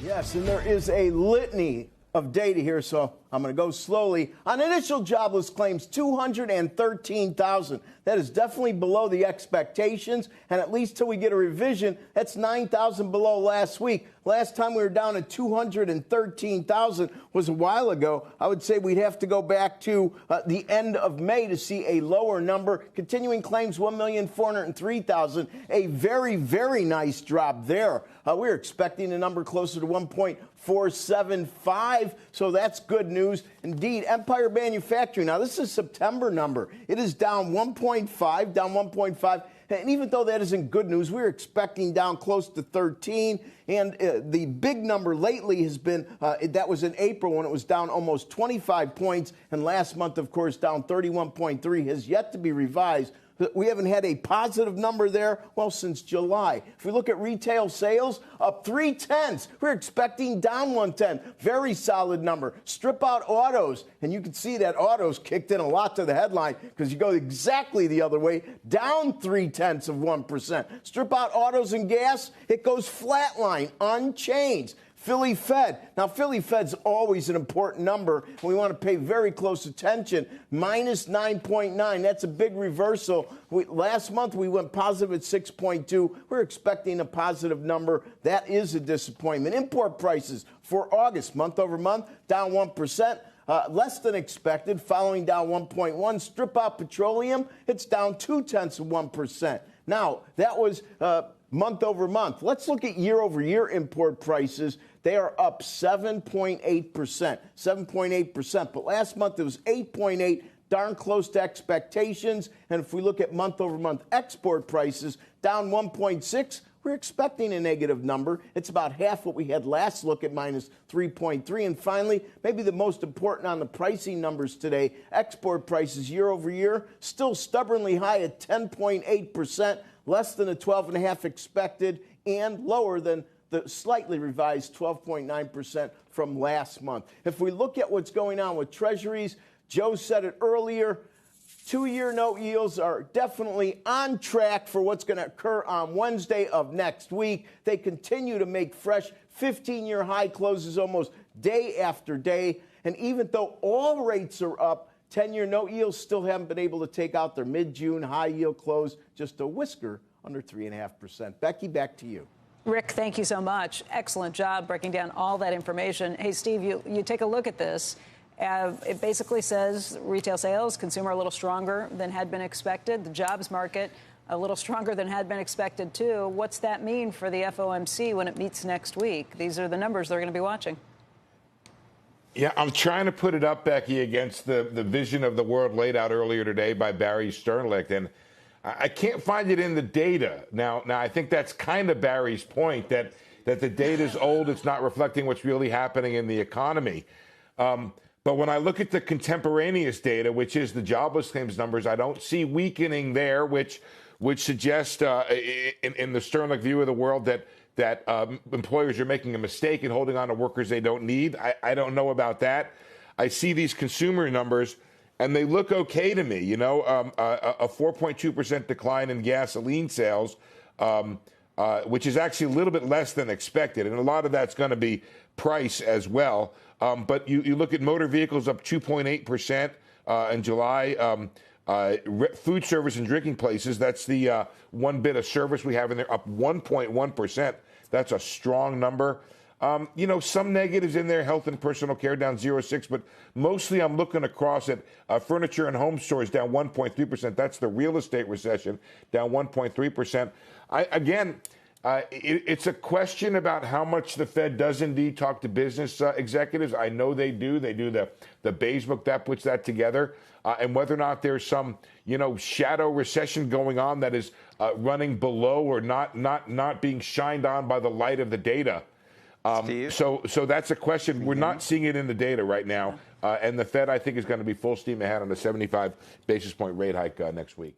Yes, and there is a litany of data here, so I'm going to go slowly. On initial jobless claims, 213,000. That is definitely below the expectations, and at least till we get a revision, that's 9,000 below last week. Last time we were down at 213,000 was a while ago. I would say we'd have to go back to the end of May to see a lower number. Continuing claims, 1,403,000. A very, very nice drop there. We're expecting a number closer to 1.475, so that's good news. Indeed, Empire Manufacturing, now this is September number. It is down 1.5, down 1.5. And even though that isn't good news, we're expecting down close to 13. And the big number lately has been, that was in April when it was down almost 25 points. And last month, of course, down 31.3, has yet to be revised. We haven't had a positive number there, well, since July. If we look at retail sales, up 0.3. We're expecting down 1/10. Very solid number. Strip out autos, and you can see that autos kicked in a lot to the headline because you go exactly the other way, down 0.3%. Strip out autos and gas, it goes flatline, unchanged. Philly Fed. Now, Philly Fed's always an important number. We want to pay very close attention. Minus 9.9. That's a big reversal. Last month, we went positive at 6.2. We're expecting a positive number. That is a disappointment. Import prices for August, month over month, down 1%. Less than expected, following down 1.1. Strip out petroleum, it's down 0.2%. Now, that was month over month. Let's look at year over year import prices. They are up 7.8%. 7.8%. But last month it was 8.8, darn close to expectations. And if we look at month over month export prices, down 1.6. We're expecting a negative number. It's about half what we had last look at, minus 3.3. And finally, maybe the most important on the pricing numbers today, export prices year over year, still stubbornly high at 10.8%, less than a 12.5% expected, and lower than the slightly revised 12.9% from last month. If we look at what's going on with treasuries, Joe said it earlier, 2-year note yields are definitely on track for what's going to occur on Wednesday of next week. They continue to make fresh 15-year high closes almost day after day. And even though all rates are up, 10-year note yields still haven't been able to take out their mid-June high yield close, just a whisker under 3.5%. Becky, back to you. Rick, thank you so much. Excellent job breaking down all that information. Hey, Steve, you take a look at this. It basically says retail sales, consumer a little stronger than had been expected. The jobs market a little stronger than had been expected, too. What's that mean for the FOMC when it meets next week? These are the numbers they're going to be watching. Yeah, I'm trying to put it up, Becky, against the vision of the world laid out earlier today by Barry Sternlicht. And I can't find it in the data. Now, I think that's kind of Barry's point, that the data is old. It's not reflecting what's really happening in the economy. But when I look at the contemporaneous data, which is the jobless claims numbers, I don't see weakening there, which would suggest, in the Sternlicht view of the world, that employers are making a mistake in holding on to workers they don't need. I don't know about that. I see these consumer numbers, and they look okay to me. You know, a 4.2% decline in gasoline sales, which is actually a little bit less than expected. And a lot of that's going to be price as well. But you look at motor vehicles up 2.8% in July. Food service and drinking places, that's the one bit of service we have in there, up 1.1%. That's a strong number. You know, some negatives in there, health and personal care down 0.6%, but mostly I'm looking across at furniture and home stores down 1.3%. That's the real estate recession, down 1.3%. It's a question about how much the Fed does indeed talk to business executives. I know they do. They do the Beige Book that puts that together, and whether or not there's some, you know, shadow recession going on that is running below or not being shined on by the light of the data. So that's a question. We're not seeing it in the data right now, and the Fed, I think, is going to be full steam ahead on a 75 basis point rate hike next week.